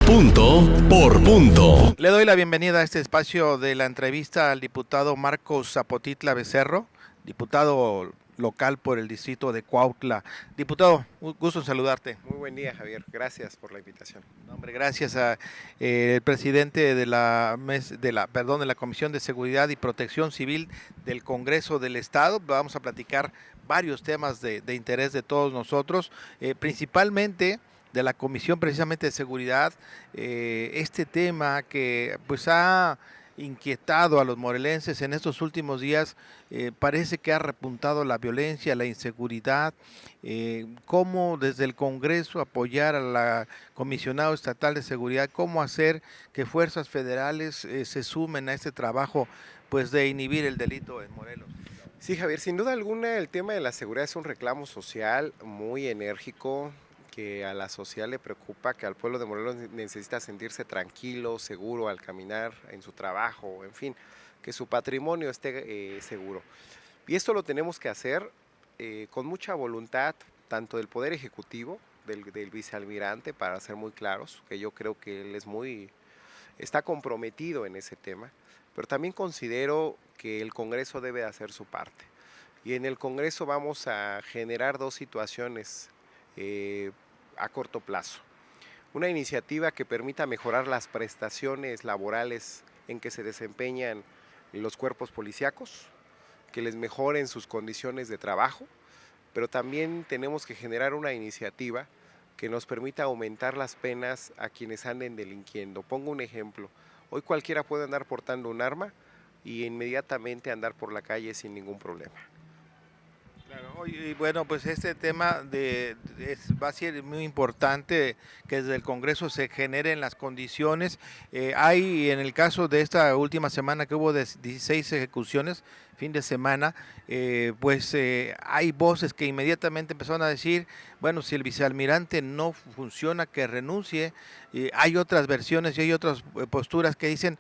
Punto por punto. Le doy la bienvenida a este espacio de la entrevista al diputado Marcos Zapotitla Becerro, diputado local por el distrito de Cuautla. Diputado, un gusto en saludarte. Muy buen día, Javier. Gracias por la invitación. Hombre, gracias a el presidente de la Comisión de Seguridad y Protección Civil del Congreso del Estado. Vamos a platicar varios temas de interés de todos nosotros, principalmente de la Comisión precisamente de Seguridad, este tema que pues ha inquietado a los morelenses en estos últimos días. Parece que ha repuntado la violencia, la inseguridad, cómo desde el Congreso apoyar a la comisionado estatal de seguridad, cómo hacer que fuerzas federales se sumen a este trabajo pues de inhibir el delito en Morelos. Sí, Javier, sin duda alguna el tema de la seguridad es un reclamo social muy enérgico que a la sociedad le preocupa, que al pueblo de Morelos necesita sentirse tranquilo, seguro al caminar en su trabajo, en fin, que su patrimonio esté seguro. Y esto lo tenemos que hacer con mucha voluntad, tanto del Poder Ejecutivo, del vicealmirante, para ser muy claros, que yo creo que él está comprometido en ese tema, pero también considero que el Congreso debe hacer su parte. Y en el Congreso vamos a generar dos situaciones a corto plazo. Una iniciativa que permita mejorar las prestaciones laborales en que se desempeñan los cuerpos policíacos, que les mejoren sus condiciones de trabajo, pero también tenemos que generar una iniciativa que nos permita aumentar las penas a quienes anden delinquiendo. Pongo un ejemplo, hoy cualquiera puede andar portando un arma y inmediatamente andar por la calle sin ningún problema. Claro, y bueno, pues este tema va a ser muy importante que desde el Congreso se generen las condiciones. Hay, en el caso de esta última semana que hubo 16 ejecuciones, fin de semana, hay voces que inmediatamente empezaron a decir, bueno, si el vicealmirante no funciona, que renuncie. Hay otras versiones y hay otras posturas que dicen,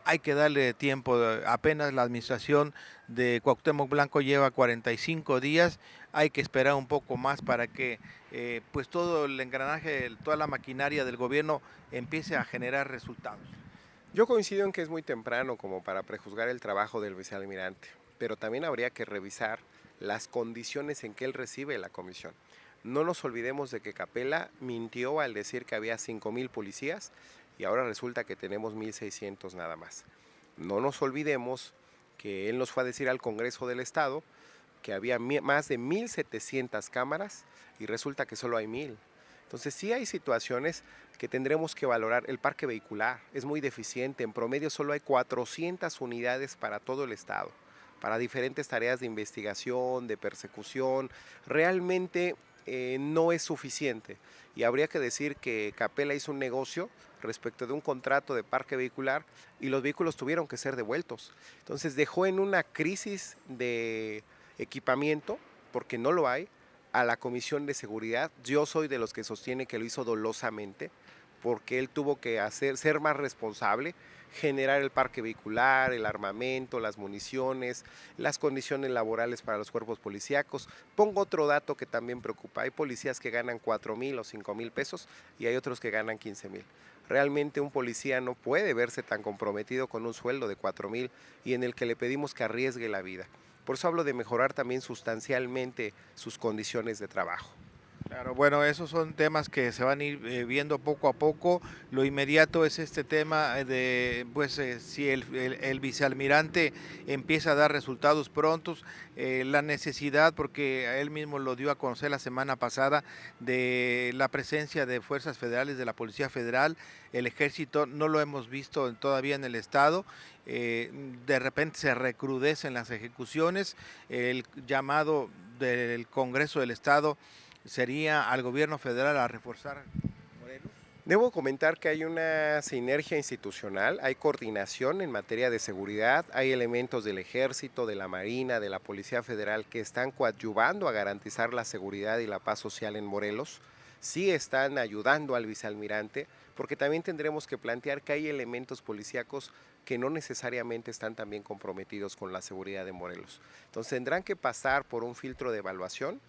hay que darle tiempo, apenas la administración de Cuauhtémoc Blanco lleva 45 días, hay que esperar un poco más para que pues todo el engranaje, toda la maquinaria del gobierno empiece a generar resultados. Yo coincido en que es muy temprano como para prejuzgar el trabajo del vicealmirante, pero también habría que revisar las condiciones en que él recibe la comisión. No nos olvidemos de que Capella mintió al decir que había 5,000 policías y ahora resulta que tenemos 1,600 nada más. No nos olvidemos que él nos fue a decir al Congreso del Estado que había más de 1,700 cámaras y resulta que solo hay 1,000. Entonces sí hay situaciones que tendremos que valorar. El parque vehicular es muy deficiente, en promedio solo hay 400 unidades para todo el estado, para diferentes tareas de investigación, de persecución. Realmente no es suficiente y habría que decir que Capella hizo un negocio respecto de un contrato de parque vehicular y los vehículos tuvieron que ser devueltos. Entonces dejó en una crisis de equipamiento, porque no lo hay, a la Comisión de Seguridad. Yo soy de los que sostiene que lo hizo dolosamente, porque él tuvo que ser más responsable, generar el parque vehicular, el armamento, las municiones, las condiciones laborales para los cuerpos policíacos. Pongo otro dato que también preocupa. Hay policías que ganan 4,000 o 5,000 pesos y hay otros que ganan 15,000. Realmente un policía no puede verse tan comprometido con un sueldo de 4,000 y en el que le pedimos que arriesgue la vida. Por eso hablo de mejorar también sustancialmente sus condiciones de trabajo. Claro, bueno, esos son temas que se van a ir viendo poco a poco. Lo inmediato es este tema de, si el vicealmirante empieza a dar resultados prontos, la necesidad, porque él mismo lo dio a conocer la semana pasada, de la presencia de fuerzas federales, de la Policía Federal, el Ejército, no lo hemos visto todavía en el Estado. De repente se recrudecen las ejecuciones, el llamado del Congreso del Estado sería al gobierno federal a reforzar Morelos. Debo comentar que hay una sinergia institucional, hay coordinación en materia de seguridad, hay elementos del Ejército, de la Marina, de la Policía Federal que están coadyuvando a garantizar la seguridad y la paz social en Morelos. Sí están ayudando al vicealmirante, porque también tendremos que plantear que hay elementos policíacos que no necesariamente están también comprometidos con la seguridad de Morelos. Entonces tendrán que pasar por un filtro de evaluación,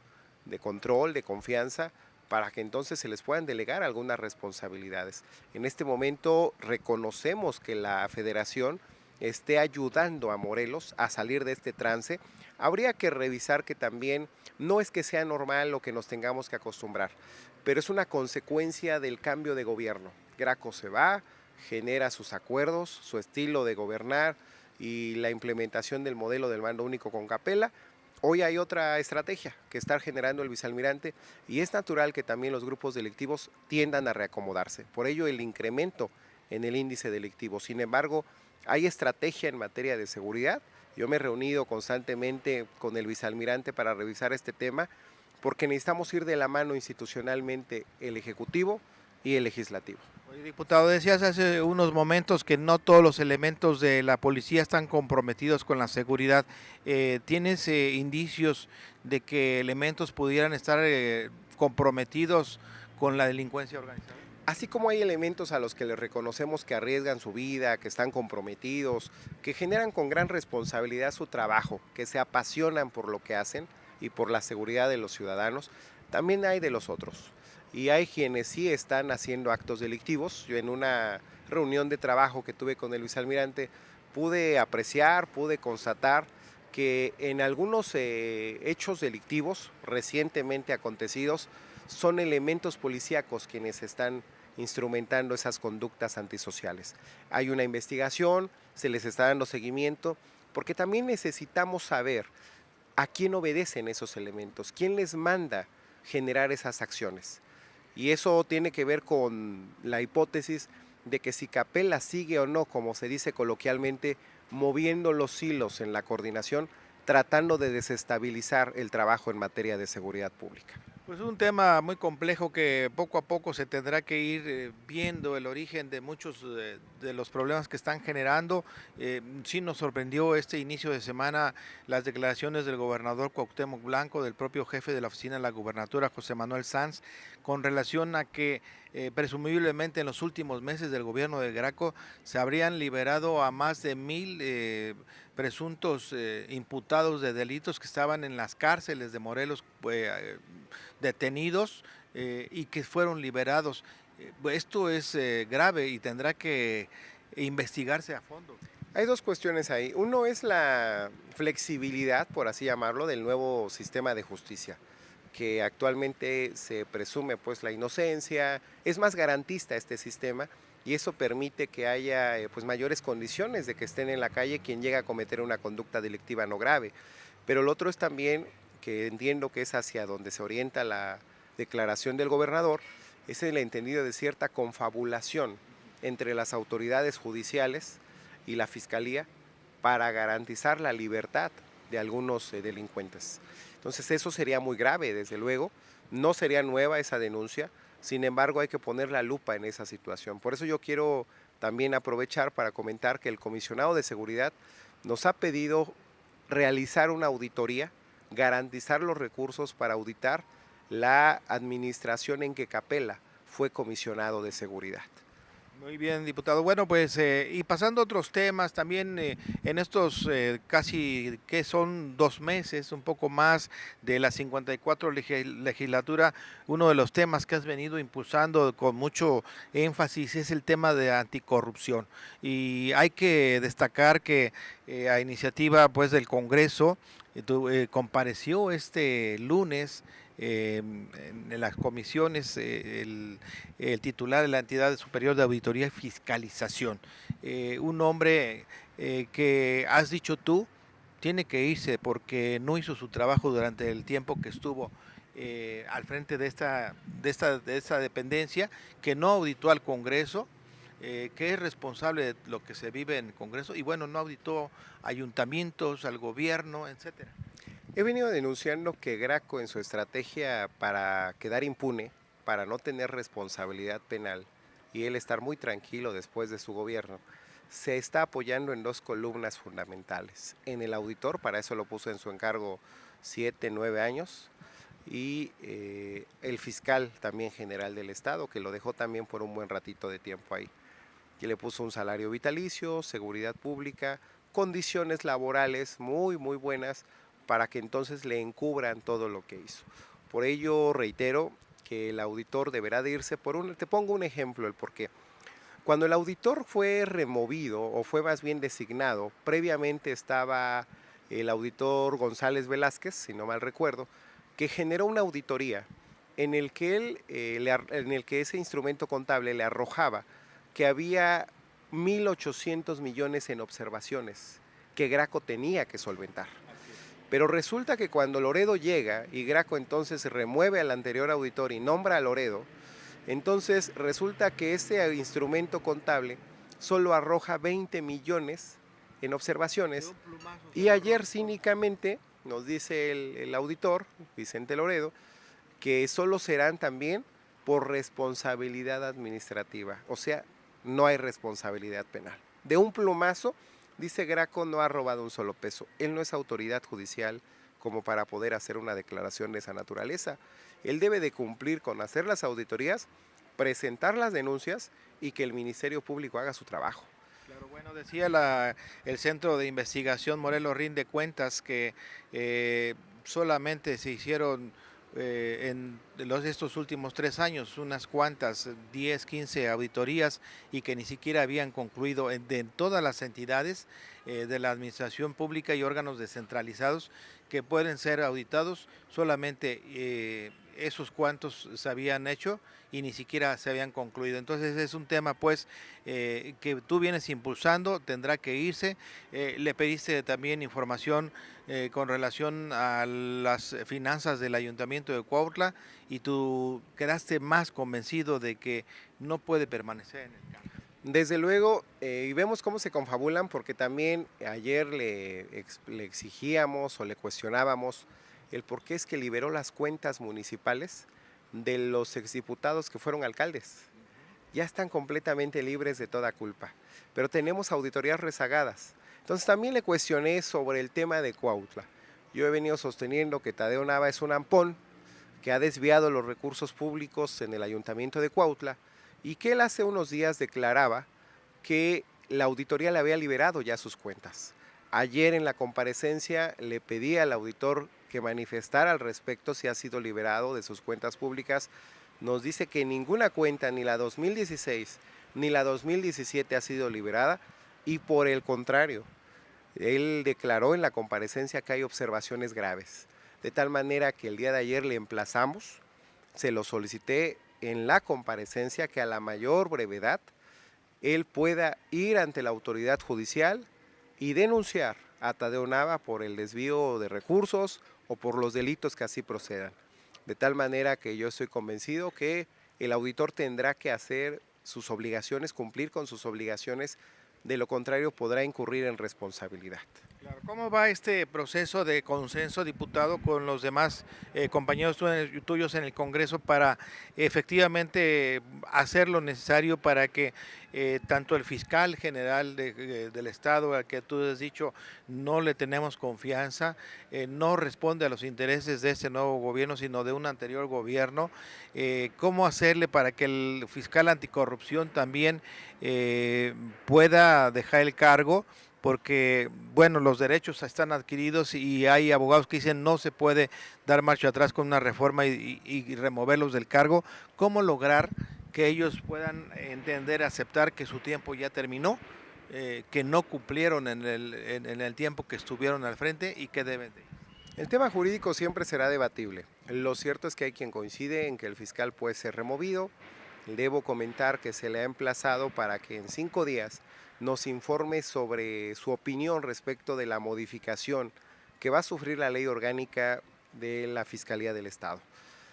de control, de confianza, para que entonces se les puedan delegar algunas responsabilidades. En este momento reconocemos que la federación esté ayudando a Morelos a salir de este trance. Habría que revisar que también no es que sea normal o que nos tengamos que acostumbrar, pero es una consecuencia del cambio de gobierno. Graco se va, genera sus acuerdos, su estilo de gobernar y la implementación del modelo del mando único con Capella. Hoy hay otra estrategia que está generando el vicealmirante y es natural que también los grupos delictivos tiendan a reacomodarse. Por ello el incremento en el índice delictivo. Sin embargo, hay estrategia en materia de seguridad. Yo me he reunido constantemente con el vicealmirante para revisar este tema porque necesitamos ir de la mano institucionalmente el Ejecutivo y el Legislativo. Oye, diputado, decías hace unos momentos que no todos los elementos de la policía están comprometidos con la seguridad. ¿Tienes indicios de que elementos pudieran estar comprometidos con la delincuencia organizada? Así como hay elementos a los que les reconocemos que arriesgan su vida, que están comprometidos, que generan con gran responsabilidad su trabajo, que se apasionan por lo que hacen y por la seguridad de los ciudadanos, también hay de los otros. Y hay quienes sí están haciendo actos delictivos. Yo en una reunión de trabajo que tuve con el vicealmirante pude apreciar, pude constatar que en algunos hechos delictivos recientemente acontecidos son elementos policíacos quienes están instrumentando esas conductas antisociales. Hay una investigación, se les está dando seguimiento, porque también necesitamos saber a quién obedecen esos elementos, quién les manda generar esas acciones. Y eso tiene que ver con la hipótesis de que si Capella sigue o no, como se dice coloquialmente, moviendo los hilos en la coordinación, tratando de desestabilizar el trabajo en materia de seguridad pública. Pues un tema muy complejo que poco a poco se tendrá que ir viendo el origen de muchos de los problemas que están generando. Sí nos sorprendió este inicio de semana las declaraciones del gobernador Cuauhtémoc Blanco, del propio jefe de la oficina de la gubernatura, José Manuel Sanz, con relación a que presumiblemente en los últimos meses del gobierno de Graco se habrían liberado a más de 1,000 presuntos imputados de delitos que estaban en las cárceles de Morelos detenidos y que fueron liberados. Esto es grave y tendrá que investigarse a fondo. Hay dos cuestiones ahí. Uno es la flexibilidad, por así llamarlo, del nuevo sistema de justicia, que actualmente se presume pues la inocencia, es más garantista este sistema y eso permite que haya pues mayores condiciones de que estén en la calle quien llega a cometer una conducta delictiva no grave. Pero lo otro es también, que entiendo que es hacia donde se orienta la declaración del gobernador, es el entendido de cierta confabulación entre las autoridades judiciales y la fiscalía para garantizar la libertad de algunos delincuentes. Entonces eso sería muy grave, desde luego, no sería nueva esa denuncia, sin embargo hay que poner la lupa en esa situación. Por eso yo quiero también aprovechar para comentar que el comisionado de seguridad nos ha pedido realizar una auditoría, garantizar los recursos para auditar la administración en que Capella fue comisionado de seguridad. Muy bien, diputado. Bueno, pues y pasando a otros temas, también en estos casi que son 2 meses, un poco más de la 54 legislatura, uno de los temas que has venido impulsando con mucho énfasis es el tema de anticorrupción. Y hay que destacar que a iniciativa pues del Congreso compareció este lunes en las comisiones el titular de la entidad superior de auditoría y fiscalización, un hombre que has dicho tú tiene que irse porque no hizo su trabajo durante el tiempo que estuvo al frente de esta dependencia, que no auditó al Congreso, que es responsable de lo que se vive en el Congreso y bueno, no auditó ayuntamientos, al gobierno, etcétera. He venido denunciando que Graco en su estrategia para quedar impune, para no tener responsabilidad penal y él estar muy tranquilo después de su gobierno, se está apoyando en 2 columnas fundamentales. En el auditor, para eso lo puso en su encargo 7, 9 años, y el fiscal también general del Estado, que lo dejó también por un buen ratito de tiempo ahí, que le puso un salario vitalicio, seguridad pública, condiciones laborales muy, muy buenas, para que entonces le encubran todo lo que hizo. Por ello reitero que el auditor deberá de irse te pongo un ejemplo el por qué. Cuando el auditor fue removido, o fue más bien designado, previamente estaba el auditor González Velázquez, si no mal recuerdo, que generó una auditoría en el que en el que ese instrumento contable le arrojaba que había 1.800 millones en observaciones que Graco tenía que solventar. Pero resulta que cuando Loredo llega y Graco entonces remueve al anterior auditor y nombra a Loredo, entonces resulta que ese instrumento contable solo arroja 20 millones en observaciones. Y ayer cínicamente nos dice el auditor, Vicente Loredo, que solo serán también por responsabilidad administrativa. O sea, no hay responsabilidad penal. De un plumazo, dice Graco, no ha robado un solo peso. Él no es autoridad judicial como para poder hacer una declaración de esa naturaleza. Él debe de cumplir con hacer las auditorías, presentar las denuncias y que el Ministerio Público haga su trabajo. Claro, bueno, decía el Centro de Investigación Morelos Rinde Cuentas que solamente se hicieron estos últimos 3 años unas cuantas, 10, 15 auditorías y que ni siquiera habían concluido en todas las entidades de la administración pública y órganos descentralizados que pueden ser auditados, solamente esos cuantos se habían hecho y ni siquiera se habían concluido. Entonces es un tema pues que tú vienes impulsando, tendrá que irse. Le pediste también información con relación a las finanzas del Ayuntamiento de Cuautla y tú quedaste más convencido de que no puede permanecer en el cargo. Desde luego, y vemos cómo se confabulan, porque también ayer le exigíamos o le cuestionábamos el por qué es que liberó las cuentas municipales de los exdiputados que fueron alcaldes. Ya están completamente libres de toda culpa, pero tenemos auditorías rezagadas. Entonces también le cuestioné sobre el tema de Cuautla. Yo he venido sosteniendo que Tadeo Nava es un ampón que ha desviado los recursos públicos en el Ayuntamiento de Cuautla y que él hace unos días declaraba que la auditoría le había liberado ya sus cuentas. Ayer en la comparecencia le pedí al auditor que manifestara al respecto si ha sido liberado de sus cuentas públicas. Nos dice que ninguna cuenta, ni la 2016 ni la 2017 ha sido liberada y por el contrario, él declaró en la comparecencia que hay observaciones graves. De tal manera que el día de ayer le emplazamos, se lo solicité en la comparecencia que a la mayor brevedad él pueda ir ante la autoridad judicial y denunciar a Tadeo Nava por el desvío de recursos o por los delitos que así procedan. De tal manera que yo estoy convencido que el auditor tendrá que hacer sus obligaciones, cumplir con sus obligaciones, de lo contrario podrá incurrir en responsabilidad. Claro. ¿Cómo va este proceso de consenso, diputado, con los demás compañeros tuyos en el Congreso para efectivamente hacer lo necesario para que tanto el fiscal general del Estado, al que tú has dicho no le tenemos confianza, no responde a los intereses de este nuevo gobierno, sino de un anterior gobierno? ¿Cómo hacerle para que el fiscal anticorrupción también pueda dejar el cargo? Porque, bueno, los derechos están adquiridos y hay abogados que dicen no se puede dar marcha atrás con una reforma y removerlos del cargo. ¿Cómo lograr que ellos puedan entender, aceptar que su tiempo ya terminó, que no cumplieron en el tiempo que estuvieron al frente y que deben de? El tema jurídico siempre será debatible. Lo cierto es que hay quien coincide en que el fiscal puede ser removido. Debo comentar que se le ha emplazado para que en 5 días nos informe sobre su opinión respecto de la modificación que va a sufrir la ley orgánica de la Fiscalía del Estado.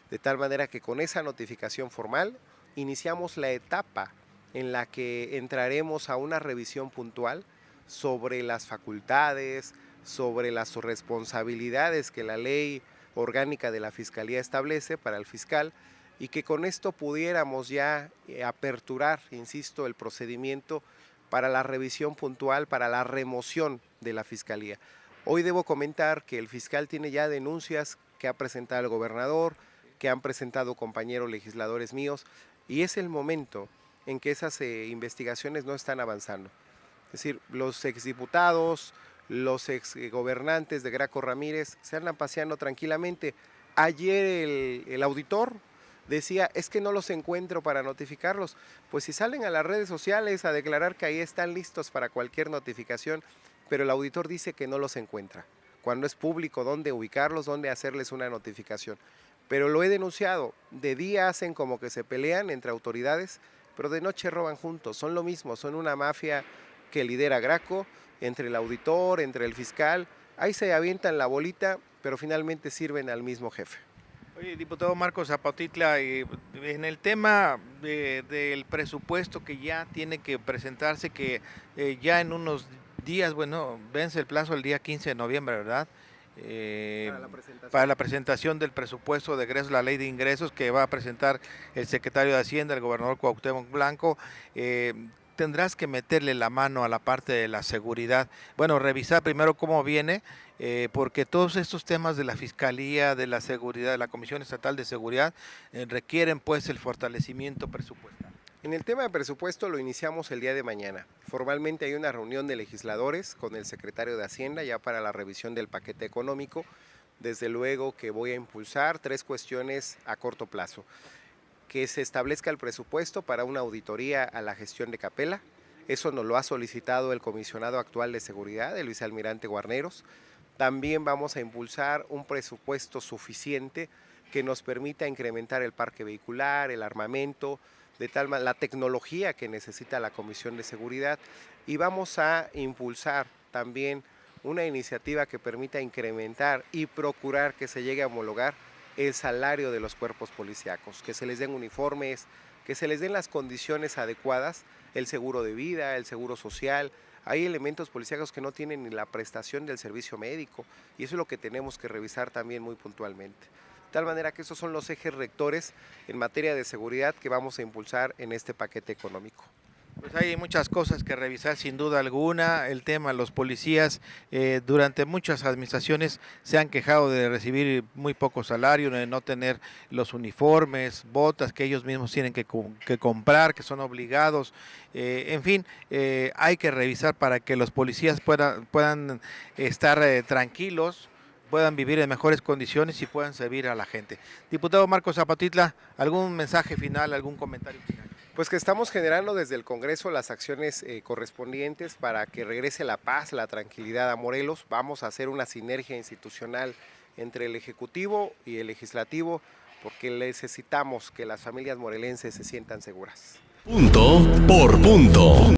De tal manera que con esa notificación formal iniciamos la etapa en la que entraremos a una revisión puntual sobre las facultades, sobre las responsabilidades que la ley orgánica de la Fiscalía establece para el fiscal y que con esto pudiéramos ya aperturar, insisto, el procedimiento para la revisión puntual, para la remoción de la Fiscalía. Hoy debo comentar que el fiscal tiene ya denuncias que ha presentado el gobernador, que han presentado compañeros legisladores míos, y es el momento en que esas investigaciones no están avanzando. Es decir, los exdiputados, los exgobernantes de Graco Ramírez se andan paseando tranquilamente. Ayer el auditor decía, es que no los encuentro para notificarlos. Pues si salen a las redes sociales a declarar que ahí están listos para cualquier notificación, pero el auditor dice que no los encuentra. Cuando es público, dónde ubicarlos, dónde hacerles una notificación. Pero lo he denunciado, de día hacen como que se pelean entre autoridades, pero de noche roban juntos, son lo mismo, son una mafia que lidera Graco, entre el auditor, entre el fiscal, ahí se avientan la bolita, pero finalmente sirven al mismo jefe. Oye, diputado Marcos Zapotitla, en el tema del presupuesto que ya tiene que presentarse, que ya en unos días, bueno, vence el plazo el día 15 de noviembre, ¿verdad? Para la presentación del presupuesto de egresos, la ley de ingresos que va a presentar el secretario de Hacienda, el gobernador Cuauhtémoc Blanco, tendrás que meterle la mano a la parte de la seguridad. Bueno, revisar primero cómo viene, porque todos estos temas de la Fiscalía, de la Seguridad, de la Comisión Estatal de Seguridad, requieren pues el fortalecimiento presupuestal. En el tema de presupuesto lo iniciamos el día de mañana. Formalmente hay una reunión de legisladores con el secretario de Hacienda ya para la revisión del paquete económico. Desde luego que voy a impulsar 3 cuestiones a corto plazo. Que se establezca el presupuesto para una auditoría a la gestión de Capella. Eso nos lo ha solicitado el comisionado actual de seguridad, el vicealmirante Guarneros. También vamos a impulsar un presupuesto suficiente que nos permita incrementar el parque vehicular, el armamento, de tal manera la tecnología que necesita la Comisión de Seguridad, y vamos a impulsar también una iniciativa que permita incrementar y procurar que se llegue a homologar el salario de los cuerpos policíacos, que se les den uniformes, que se les den las condiciones adecuadas, el seguro de vida, el seguro social. Hay elementos policíacos que no tienen ni la prestación del servicio médico, y eso es lo que tenemos que revisar también muy puntualmente. De tal manera que esos son los ejes rectores en materia de seguridad que vamos a impulsar en este paquete económico. Pues hay muchas cosas que revisar sin duda alguna. El tema, los policías durante muchas administraciones se han quejado de recibir muy poco salario, de no tener los uniformes, botas que ellos mismos tienen que comprar, que son obligados. En fin, hay que revisar para que los policías puedan estar tranquilos, puedan vivir en mejores condiciones y puedan servir a la gente. Diputado Marcos Zapotitla, ¿algún mensaje final, algún comentario final? Pues que estamos generando desde el Congreso las acciones correspondientes para que regrese la paz, la tranquilidad a Morelos. Vamos a hacer una sinergia institucional entre el Ejecutivo y el Legislativo, porque necesitamos que las familias morelenses se sientan seguras. Punto por punto.